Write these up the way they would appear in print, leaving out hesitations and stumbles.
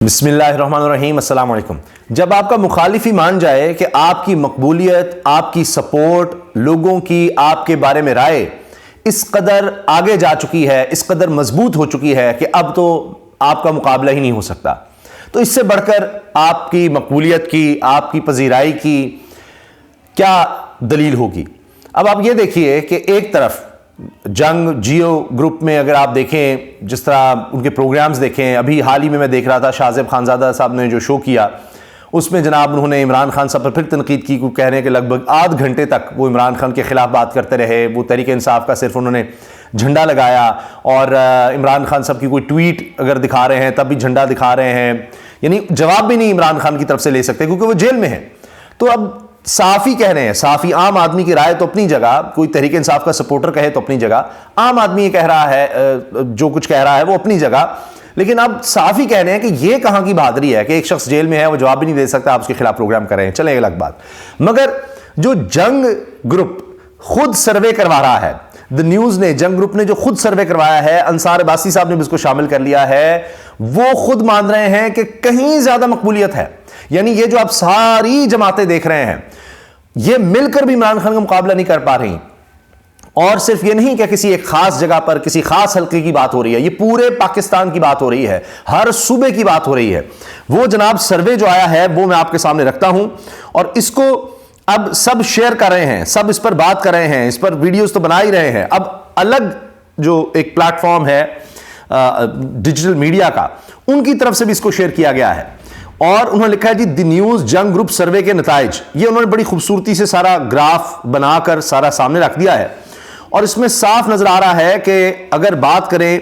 بسم اللہ الرحمن الرحیم۔ السلام علیکم۔ جب آپ کا مخالف ہی مان جائے کہ آپ کی مقبولیت، آپ کی سپورٹ، لوگوں کی آپ کے بارے میں رائے اس قدر آگے جا چکی ہے، اس قدر مضبوط ہو چکی ہے کہ اب تو آپ کا مقابلہ ہی نہیں ہو سکتا، تو اس سے بڑھ کر آپ کی مقبولیت کی، آپ کی پذیرائی کی کیا دلیل ہوگی؟ اب آپ یہ دیکھیے کہ ایک طرف جنگ جیو گروپ میں اگر آپ دیکھیں، جس طرح ان کے پروگرامز دیکھیں، ابھی حال ہی میں دیکھ رہا تھا شاہ زیب خانزادہ صاحب نے جو شو کیا، اس میں جناب انہوں نے عمران خان صاحب پر پھر تنقید کی، کہہ رہے ہیں کہ لگ بھگ آدھ گھنٹے تک وہ عمران خان کے خلاف بات کرتے رہے، وہ تحریک انصاف کا صرف انہوں نے جھنڈا لگایا، اور عمران خان صاحب کی کوئی ٹویٹ اگر دکھا رہے ہیں تب بھی جھنڈا دکھا رہے ہیں، یعنی جواب بھی نہیں عمران خان کی طرف سے لے سکتے کیونکہ وہ جیل میں ہیں۔ تو اب صحافی کہہ رہے ہیں، صحافی عام آدمی کی رائے تو اپنی جگہ، کوئی تحریک انصاف کا سپورٹر کہے تو اپنی جگہ، عام آدمی یہ کہہ رہا ہے، جو کچھ کہہ رہا ہے وہ اپنی جگہ، لیکن اب صحافی کہہ رہے ہیں کہ یہ کہاں کی بہادری ہے کہ ایک شخص جیل میں ہے، وہ جواب بھی نہیں دے سکتا، آپ اس کے خلاف پروگرام کر رہے ہیں، چلیں الگ بات۔ مگر جو جنگ گروپ خود سروے کروا رہا ہے، دی نیوز نے، جنگ گروپ نے جو خود سروے کروایا ہے، انصار عباسی صاحب نے بھی اس کو شامل کر لیا ہے، وہ خود مان رہے ہیں کہ کہیں زیادہ مقبولیت ہے، یعنی یہ جو آپ ساری جماعتیں دیکھ رہے ہیں یہ مل کر بھی عمران خان کا مقابلہ نہیں کر پا رہی، اور صرف یہ نہیں کہ کسی ایک خاص جگہ پر کسی خاص حلقے کی بات ہو رہی ہے، یہ پورے پاکستان کی بات ہو رہی ہے، ہر صوبے کی بات ہو رہی ہے۔ وہ جناب سروے جو آیا ہے وہ میں آپ کے سامنے رکھتا ہوں، اور اس کو اب سب شیئر کر رہے ہیں، سب اس پر بات کر رہے ہیں، اس پر ویڈیوز تو بنا ہی رہے ہیں۔ اب الگ جو ایک پلیٹ فارم ہے ڈیجیٹل میڈیا کا، ان کی طرف سے بھی اس کو شیئر کیا گیا ہے، اور انہوں نے لکھا ہے جی دی نیوز جنگ گروپ سروے کے نتائج، یہ انہوں نے بڑی خوبصورتی سے سارا گراف بنا کر سارا سامنے رکھ دیا ہے، اور اس میں صاف نظر آ رہا ہے کہ اگر بات کریں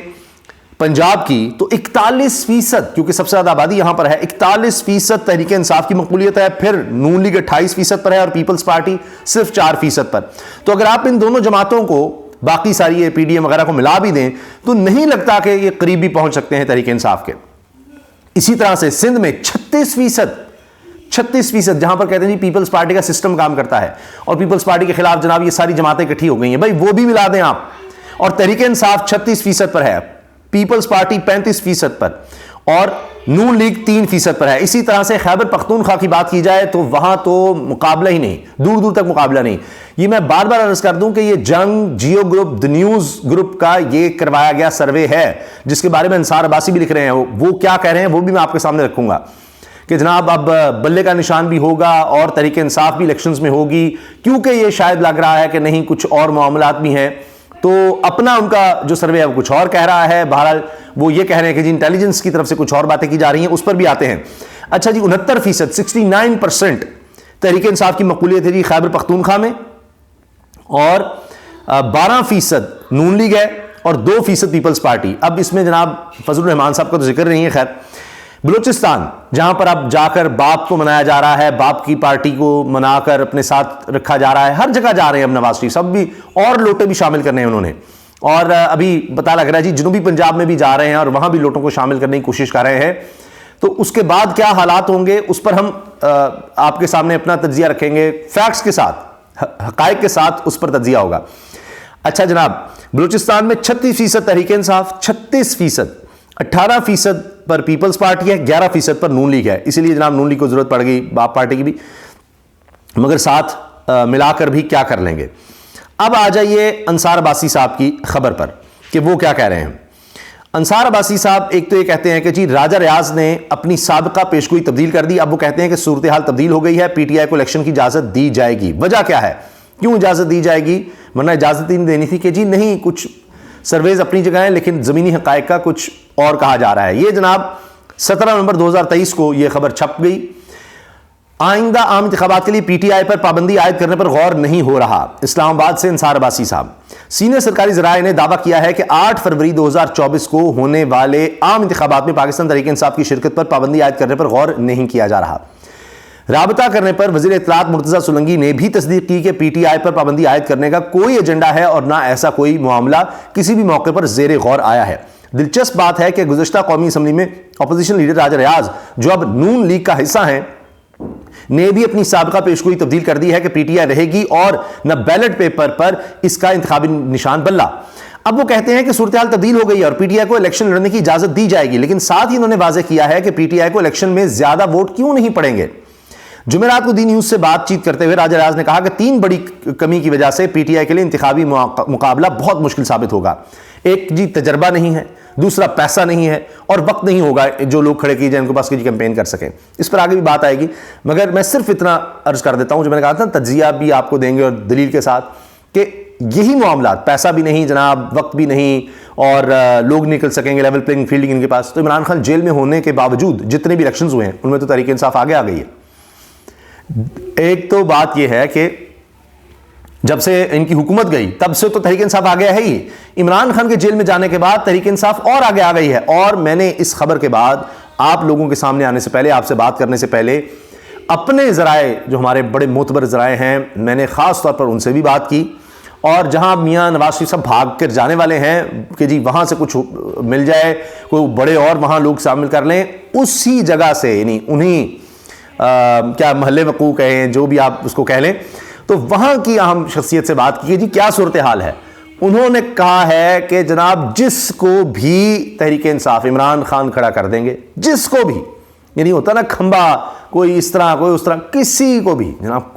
پنجاب کی تو 41%، کیونکہ سب سے زیادہ آبادی یہاں پر ہے، 41% تحریک انصاف کی مقبولیت ہے، پھر نون لیگ 28% پر ہے، اور پیپلز پارٹی صرف 4% پر۔ تو اگر آپ ان دونوں جماعتوں کو، باقی ساری پی ڈی ایم وغیرہ کو ملا بھی دیں تو نہیں لگتا کہ یہ قریب بھی پہنچ سکتے ہیں تحریک انصاف کے۔ اسی طرح سے سندھ میں 36%، جہاں پر کہتے ہیں جی پیپلز پارٹی کا سسٹم کام کرتا ہے، اور پیپلز پارٹی کے خلاف جناب یہ ساری جماعتیں اکٹھی ہو گئی ہیں، بھائی وہ بھی ملا دیں آپ، اور تحریک انصاف 36% پر ہے، پیپلز پارٹی 35% پر، اور نون لیگ 3% پر ہے۔ اسی طرح سے خیبر پختونخوا کی بات کی جائے تو وہاں تو مقابلہ ہی نہیں، دور دور تک مقابلہ نہیں۔ یہ میں بار بار عرض کر دوں کہ یہ جنگ جیو گروپ، دی نیوز گروپ کا یہ کروایا گیا سروے ہے، جس کے بارے میں انصار عباسی بھی لکھ رہے ہیں، وہ کیا کہہ رہے ہیں وہ بھی میں آپ کے سامنے رکھوں گا کہ جناب اب بلے کا نشان بھی ہوگا، اور تحریک انصاف بھی الیکشنز میں ہوگی، کیونکہ یہ شاید لگ رہا ہے کہ نہیں کچھ اور معاملات بھی ہیں، تو اپنا ان کا جو سروے ہے وہ کچھ اور کہہ رہا ہے۔ بہرحال وہ یہ کہہ رہے ہیں کہ جی انٹیلیجنس کی طرف سے کچھ اور باتیں کی جا رہی ہیں، اس پر بھی آتے ہیں۔ اچھا جی 69%، 69% تحریک انصاف کی مقبولیت ہے جی خیبر پختونخوا میں، اور 12% نون لیگ ہے، اور 2% پیپلز پارٹی۔ اب اس میں جناب فضل الرحمان صاحب کا تو ذکر نہیں ہے، خیر بلوچستان جہاں پر اب جا کر باپ کو منایا جا رہا ہے، باپ کی پارٹی کو منا کر اپنے ساتھ رکھا جا رہا ہے، ہر جگہ جا رہے ہیں اب نواز شریف صاحب بھی، اور لوٹے بھی شامل کرنے ہیں انہوں نے، اور ابھی پتہ لگ رہا ہے جی جنوبی پنجاب میں بھی جا رہے ہیں اور وہاں بھی لوٹوں کو شامل کرنے کی کوشش کر رہے ہیں۔ تو اس کے بعد کیا حالات ہوں گے اس پر ہم آپ کے سامنے اپنا تجزیہ رکھیں گے، فیکٹس کے ساتھ، حقائق کے ساتھ اس پر تجزیہ ہوگا۔ اچھا جناب بلوچستان میں 36% تحریک انصاف، 36%، 18% پر پیپلز پارٹی ہے، 11% پر نون لیگ ہے، اسی لیے جناب نون لیگ کو ضرورت پڑ گئی باپ پارٹی کی بھی، مگر ساتھ ملا کر بھی کیا کر لیں گے۔ اب آ جائیے انصار عباسی صاحب کی خبر پر کہ وہ کیا کہہ رہے ہیں۔ انصار عباسی صاحب ایک تو یہ کہتے ہیں کہ جی راجہ ریاض نے اپنی سابقہ پیشگوئی تبدیل کر دی، اب وہ کہتے ہیں کہ صورتحال تبدیل ہو گئی ہے، پی ٹی آئی کو الیکشن کی اجازت دی جائے گی۔ وجہ کیا ہے، کیوں اجازت دی جائے گی؟ ورنہ اجازت ہی نہیں دینی تھی کہ جی نہیں، کچھ سرویز اپنی جگہ ہیں لیکن زمینی حقائق کا کچھ اور کہا جا رہا ہے۔ یہ جناب 17 نومبر 2023 کو یہ خبر چھپ گئی۔ آئندہ عام انتخابات کے لیے پی ٹی آئی پر پابندی عائد کرنے پر غور نہیں ہو رہا، اسلام آباد سے انصار عباسی صاحب۔ سینئر سرکاری ذرائع نے دعویٰ کیا ہے کہ 8 فروری 2024 کو ہونے والے عام انتخابات میں پاکستان تحریک انصاف کی شرکت پر پابندی عائد کرنے پر غور نہیں کیا جا رہا۔ رابطہ کرنے پر وزیر اطلاعات مرتضیٰ سولنگی نے بھی تصدیق کی کہ پی ٹی آئی پر پابندی عائد کرنے کا کوئی ایجنڈا ہے، اور نہ ایسا کوئی معاملہ کسی بھی موقع پر زیر غور آیا ہے۔ دلچسپ بات ہے کہ گزشتہ قومی اسمبلی میں اپوزیشن لیڈر راجہ ریاض، جو اب نون لیگ کا حصہ ہیں، نے بھی اپنی سابقہ پیشگوئی تبدیل کر دی ہے کہ پی ٹی آئی رہے گی، اور نہ بیلٹ پیپر پر اس کا انتخابی نشان بلہ۔ اب وہ کہتے ہیں کہ صورتحال تبدیل ہو گئی ہے اور پی ٹی آئی کو الیکشن لڑنے کی اجازت دی جائے گی، لیکن ساتھ ہی انہوں نے واضح کیا ہے کہ پی ٹی آئی کو الیکشن میں زیادہ ووٹ کیوں نہیں پڑیں گے۔ جمعرات کو ڈی نیوز سے بات چیت کرتے ہوئے راجہ ریاض نے کہا کہ 3 بڑی کمی کی وجہ سے پی ٹی آئی کے لیے انتخابی مقابلہ بہت مشکل ثابت ہوگا۔ ایک جی تجربہ نہیں ہے، دوسرا پیسہ نہیں ہے، اور وقت نہیں ہوگا جو لوگ کھڑے کیے جائیں ان کے پاس کہ کیمپین کر سکیں۔ اس پر آگے بھی بات آئے گی، مگر میں صرف اتنا عرض کر دیتا ہوں جو میں نے کہا تھا، تجزیہ بھی آپ کو دیں گے اور دلیل کے ساتھ، کہ یہی معاملات، پیسہ بھی نہیں جناب، وقت بھی نہیں، اور لوگ نکل سکیں گے، لیول پلینگ فیلڈ ان کے پاس۔ تو عمران خان جیل میں ہونے کے باوجود جتنے بھی الیکشنز ہوئے ہیں ان میں تو تحریک انصاف آگے آ گئی ہے۔ ایک تو بات یہ ہے کہ جب سے ان کی حکومت گئی تب سے تو تحریک انصاف آگے ہے ہی، عمران خان کے جیل میں جانے کے بعد تحریک انصاف اور آگے آ گئی ہے۔ اور میں نے اس خبر کے بعد آپ لوگوں کے سامنے آنے سے پہلے، آپ سے بات کرنے سے پہلے، اپنے ذرائع جو ہمارے بڑے معتبر ذرائع ہیں، میں نے خاص طور پر ان سے بھی بات کی، اور جہاں میاں نواز شریف صاحب بھاگ کر جانے والے ہیں کہ جی وہاں سے کچھ مل جائے، کوئی بڑے اور وہاں لوگ شامل کر لیں، اسی جگہ سے، یعنی انہیں کیا محلے وقوع کہیں، جو بھی آپ اس کو کہہ لیں، تو وہاں کی اہم شخصیت سے بات کی جی کیا صورتحال ہے۔ انہوں نے کہا ہے کہ جناب جس کو بھی تحریک انصاف عمران خان کھڑا کر دیں گے، جس کو بھی، یعنی ہوتا نا کھمبا، کوئی اس طرح کوئی اس طرح، کسی کو بھی جناب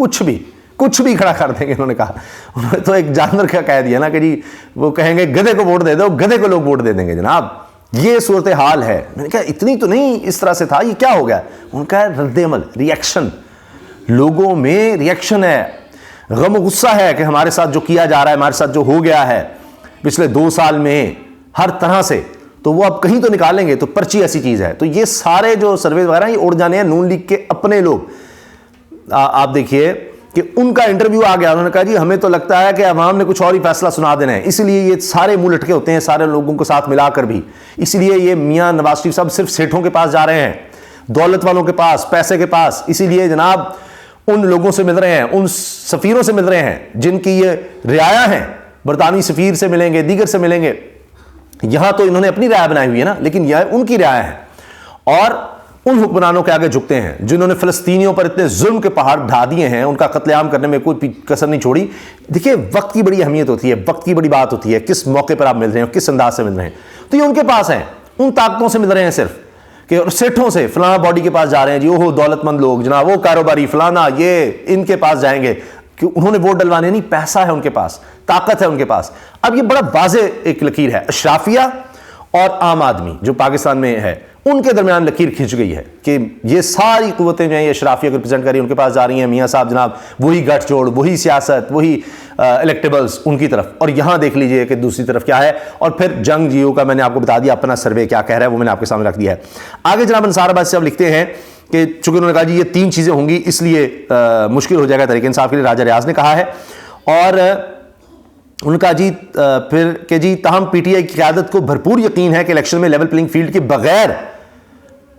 کچھ بھی کھڑا کر دیں گے۔ انہوں نے کہا، انہوں نے تو ایک جانور کا کہہ دیا نا کہ جی وہ کہیں گے گدھے کو ووٹ دے دو، گدھے کو لوگ ووٹ دے دیں گے جناب، یہ صورتحال ہے۔ میں نے کہا اتنی تو نہیں اس طرح سے تھا، یہ کیا ہو گیا؟ ان کا رد عمل، ریئیکشن، لوگوں میں ریئیکشن ہے، غم و غصہ ہے کہ ہمارے ساتھ جو کیا جا رہا ہے، ہمارے ساتھ جو ہو گیا ہے پچھلے 2 سال میں ہر طرح سے، تو وہ اب کہیں تو نکالیں گے، تو پرچی ایسی چیز ہے۔ تو یہ سارے جو سروے وغیرہ یہ اڑ جانے ہیں نون لیگ کے اپنے لوگ۔ آپ دیکھیے کہ ان کا انٹرویو آ گیا، انہوں نے کہا جی ہمیں تو لگتا ہے کہ عوام نے کچھ اور ہی فیصلہ سنا دینا ہے، اس لیے یہ سارے منہ لٹکے ہوتے ہیں سارے لوگوں کو ساتھ ملا کر بھی، اس لیے یہ میاں نواز شریف صاحب صرف سیٹھوں کے پاس جا رہے ہیں، دولت والوں کے پاس، پیسے کے پاس، اسی لیے جناب ان لوگوں سے مل رہے ہیں، ان سفیروں سے مل رہے ہیں جن کی یہ رعایا ہیں، برطانوی سفیر سے ملیں گے، دیگر سے ملیں گے۔ یہاں تو انہوں نے اپنی رعایا بنائی ہوئی ہے نا، لیکن یہ ان کی رعایا ہے، اور ان حکمرانوں کے آگے جھکتے ہیں جنہوں نے فلسطینیوں پر اتنے ظلم کے پہاڑ ڈھا دیے ہیں، ان کا قتل عام کرنے میں کوئی کسر نہیں چھوڑی۔ دیکھیے وقت کی بڑی اہمیت ہوتی ہے، وقت کی بڑی بات ہوتی ہے، کس موقع پر آپ مل رہے ہیں، کس انداز سے مل رہے ہیں۔ تو یہ ان کے پاس ہیں، ان طاقتوں سے مل رہے ہیں صرف، کہ سیٹھوں سے فلاں باڈی کے پاس جا رہے ہیں جی، وہ دولت مند لوگ جناب، وہ کاروباری فلانا، یہ ان کے پاس جائیں گے کہ انہوں نے ووٹ ڈلوانے نہیں، پیسہ ہے ان کے پاس، طاقت ہے ان کے پاس۔ اب یہ بڑا واضح ایک لکیر ہے، اشرافیہ اور عام آدمی جو پاکستان میں ہے ان کے درمیان لکیر کھنچ گئی ہے کہ یہ ساری قوتیں جو ہیں یہ اشرافیہ کو ریپرزینٹ کر رہی ہیں، ان کے پاس جا رہی ہیں میاں صاحب جناب، وہی گٹھ جوڑ، وہی سیاست، وہی الیکٹیبلز ان کی طرف۔ اور یہاں دیکھ لیجئے کہ دوسری طرف کیا ہے، اور پھر جنگ جیو کا میں نے آپ کو بتا دیا، اپنا سروے کیا کہہ رہا ہے وہ میں نے آپ کے سامنے رکھ دیا ہے۔ آگے جناب انصار آباد صاحب لکھتے ہیں کہ چونکہ انہوں نے کہا جی یہ 3 چیزیں ہوں گی اس لیے مشکل ہو جائے گا تحریک انصاف کے لیے، راجہ ریاض نے کہا ہے، اور ان کا جی پھر کہ جی تاہم پی ٹی آئی کی قیادت کو بھرپور یقین ہے کہ الیکشن میں لیول پلینگ فیلڈ کے بغیر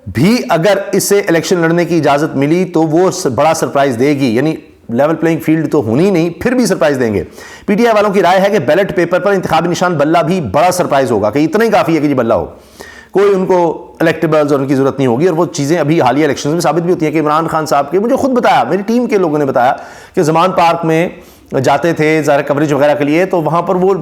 بھی اگر اسے الیکشن لڑنے کی اجازت ملی تو وہ بڑا سرپرائز دے گی، یعنی لیول پلینگ فیلڈ تو ہونی نہیں، پھر بھی سرپرائز دیں گے۔ پی ٹی آئی والوں کی رائے ہے کہ بیلٹ پیپر پر انتخابی نشان بلہ بھی بڑا سرپرائز ہوگا، کہ اتنا ہی کافی ہے کہ جی بلہ ہو، کوئی ان کو الیکٹیبلز اور ان کی ضرورت نہیں ہوگی۔ اور وہ چیزیں ابھی حالیہ الیکشنز میں ثابت بھی ہوتی ہیں کہ عمران خان صاحب کے، مجھے خود بتایا، میری ٹیم کے لوگوں نے بتایا کہ زمان پارک میں جاتے تھے ظاہر کوریج وغیرہ کے لیے، تو وہاں پر وہ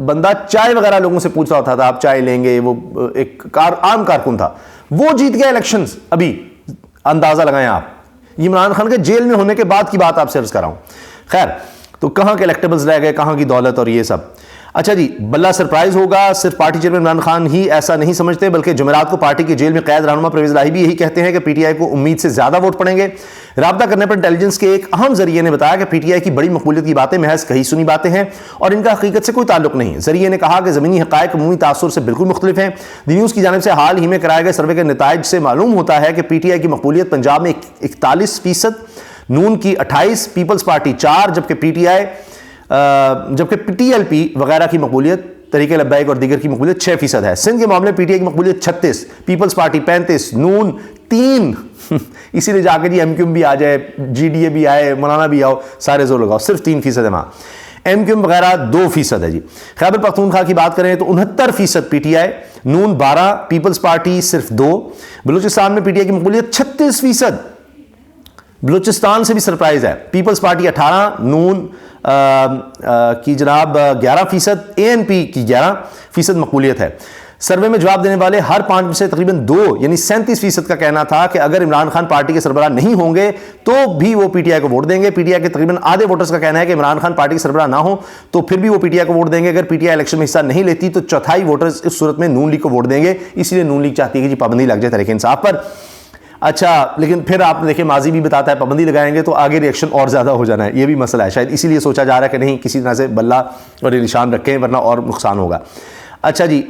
بندہ چائے وغیرہ لوگوں سے پوچھ رہا ہوتا تھا، آپ چائے لیں گے، وہ ایک عام کارکن تھا، وہ جیت گیا الیکشنز۔ ابھی اندازہ لگائیں آپ، یہ عمران خان کے جیل میں ہونے کے بعد کی بات آپ سے عرض کر رہا ہوں۔ خیر، تو کہاں کے الیکٹیبلز رہ گئے، کہاں کی دولت اور یہ سب۔ اچھا جی، بلہ سرپرائز ہوگا، صرف پارٹی چیئرمین عمران خان ہی ایسا نہیں سمجھتے، بلکہ جمعرات کو پارٹی کے جیل میں قید رہنما پرویز الہی بھی یہی کہتے ہیں کہ پی ٹی آئی کو امید سے زیادہ ووٹ پڑیں گے۔ رابطہ کرنے پر انٹیلیجنس کے ایک اہم ذریعے نے بتایا کہ پی ٹی آئی کی بڑی مقبولیت کی باتیں محض کہی سنی باتیں ہیں اور ان کا حقیقت سے کوئی تعلق نہیں۔ ذریعے نے کہا کہ زمینی حقائق عمومی تاثر سے بالکل مختلف ہیں۔ دی نیوز کی جانب سے حال ہی میں کرائے گئے سروے کے نتائج سے معلوم ہوتا ہے کہ پی ٹی آئی کی مقبولیت پنجاب میں 41%، نون کی 28%، پیپلز پارٹی 4%، جبکہ پی ٹی ایل پی وغیرہ کی مقبولیت، تحریک لبیک اور دیگر کی مقبولیت 6% ہے۔ سندھ کے معاملے میں پی ٹی آئی کی مقبولیت 36%، پیپلز پارٹی 35%، نون 3%، اسی لیے جا کے جی ایم کیو ایم بھی آ جائے، جی ڈی اے بھی آئے، مولانا بھی آؤ، سارے زور لگاؤ، صرف 3% ہے وہاں۔ ایم کیو ایم وغیرہ 2% ہے جی۔ خیبر پختونخوا کی بات کریں تو 69% P T I, Noon 12%، Peoples Party صرف 2%۔ بلوچستان میں پی ٹی آئی کی مقبولیت 36%، بلوچستان سے بھی سرپرائز ہے، پیپلز پارٹی 18%، نون کی جناب 11%، ANP کی 11% مقبولیت ہے۔ سروے میں جواب دینے والے ہر 5 میں سے تقریباً 2 یعنی 37% کا کہنا تھا کہ اگر عمران خان پارٹی کے سربراہ نہیں ہوں گے تو بھی وہ پی ٹی آئی کو ووٹ دیں گے۔ پی ٹی آئی کے تقریباً آدھے ووٹرز کا کہنا ہے کہ عمران خان پارٹی کے سربراہ نہ ہوں تو پھر بھی وہ پی ٹی آئی کو ووٹ دیں گے۔ اگر پی ٹی آئی الیکشن میں حصہ نہیں لیتی تو چوتھائی ووٹرز اس صورت میں نون لیگ کو ووٹ دیں گے، اسی لیے نون لیگ چاہتی ہے کہ جی پابندی لگ جائے تحریک انصاف پر۔ اچھا لیکن پھر آپ نے دیکھیں ماضی بھی بتاتا ہے پابندی لگائیں گے تو آگے ریئیکشن اور زیادہ ہو جانا ہے، یہ بھی مسئلہ ہے، شاید اسی لیے سوچا جا رہا ہے کہ نہیں کسی طرح سے بلہ اور یہ نشان رکھیں ورنہ اور نقصان ہوگا۔ اچھا جی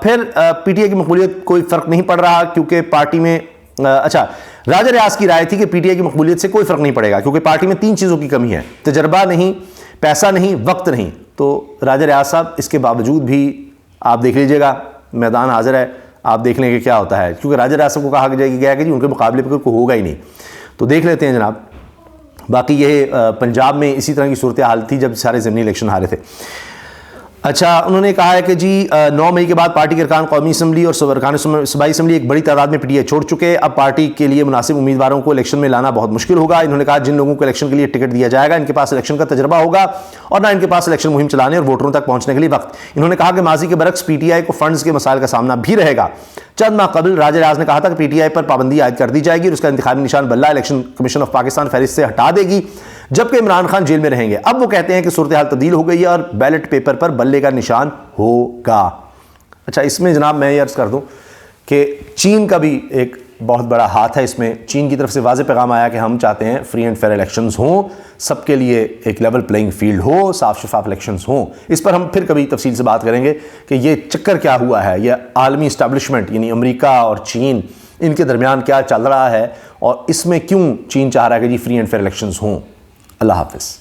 پھر پی ٹی آئی کی مقبولیت کوئی فرق نہیں پڑ رہا کیونکہ پارٹی میں اچھا راجہ ریاض کی رائے تھی کہ پی ٹی آئی کی مقبولیت سے کوئی فرق نہیں پڑے گا کیونکہ پارٹی میں 3 چیزوں کی کمی ہے، تجربہ نہیں، پیسہ نہیں، وقت نہیں۔ تو راجہ ریاض صاحب اس کے باوجود بھی آپ دیکھ لیجئے گا میدان حاضر ہے، آپ دیکھ لیں کہ کیا ہوتا ہے، کیونکہ راجہ ریاض صاحب کو کہا گیا کہ جی ان کے مقابلے پہ کوئی ہوگا ہی نہیں۔ تو دیکھ لیتے ہیں جناب۔ باقی یہ پنجاب میں اسی طرح کی صورتحال تھی جب سارے ضمنی الیکشن ہارے تھے۔ اچھا انہوں نے کہا ہے کہ جی 9 مئی کے بعد پارٹی کے ارکان قومی اسمبلی اور ارکان صوبائی اسمبلی ایک بڑی تعداد میں پی ٹی آئی چھوڑ چکے، اب پارٹی کے لیے مناسب امیدواروں کو الیکشن میں لانا بہت مشکل ہوگا۔ انہوں نے کہا جن لوگوں کو الیکشن کے لیے ٹکٹ دیا جائے گا ان کے پاس الیکشن کا تجربہ ہوگا اور نہ ان کے پاس الیکشن مہم چلانے اور ووٹروں تک پہنچنے کے لیے وقت۔ انہوں نے کہا کہ ماضی کے برعکس پی ٹی آئی کو فنڈز کے مسائل کا سامنا بھی رہے گا۔ چند ماہ قبل راجہ ریاض نے کہا تھا کہ پی ٹی آئی پر پابندی عائد کر دی جائے گی اور اس کا انتخابی نشان بلہ الیکشن کمیشن آف پاکستان فہرست سے ہٹا دے گی جبکہ عمران خان جیل میں رہیں گے۔ اب وہ کہتے ہیں کہ صورتحال تبدیل ہو گئی ہے اور بیلٹ پیپر پر بلے کا نشان ہوگا۔ اچھا اس میں جناب میں یہ عرض کر دوں کہ چین کا بھی ایک بہت بڑا ہاتھ ہے اس میں۔ چین کی طرف سے واضح پیغام آیا کہ ہم چاہتے ہیں فری اینڈ فیئر الیکشنز ہوں، سب کے لیے ایک لیول پلینگ فیلڈ ہو، صاف شفاف الیکشنز ہوں۔ اس پر ہم پھر کبھی تفصیل سے بات کریں گے کہ یہ چکر کیا ہوا ہے، یہ عالمی اسٹیبلشمنٹ یعنی امریکہ اور چین ان کے درمیان کیا چل رہا ہے اور اس میں کیوں چین چاہ رہا ہے کہ جی فری اینڈ فیئر الیکشنز ہوں۔ اللہ حافظ۔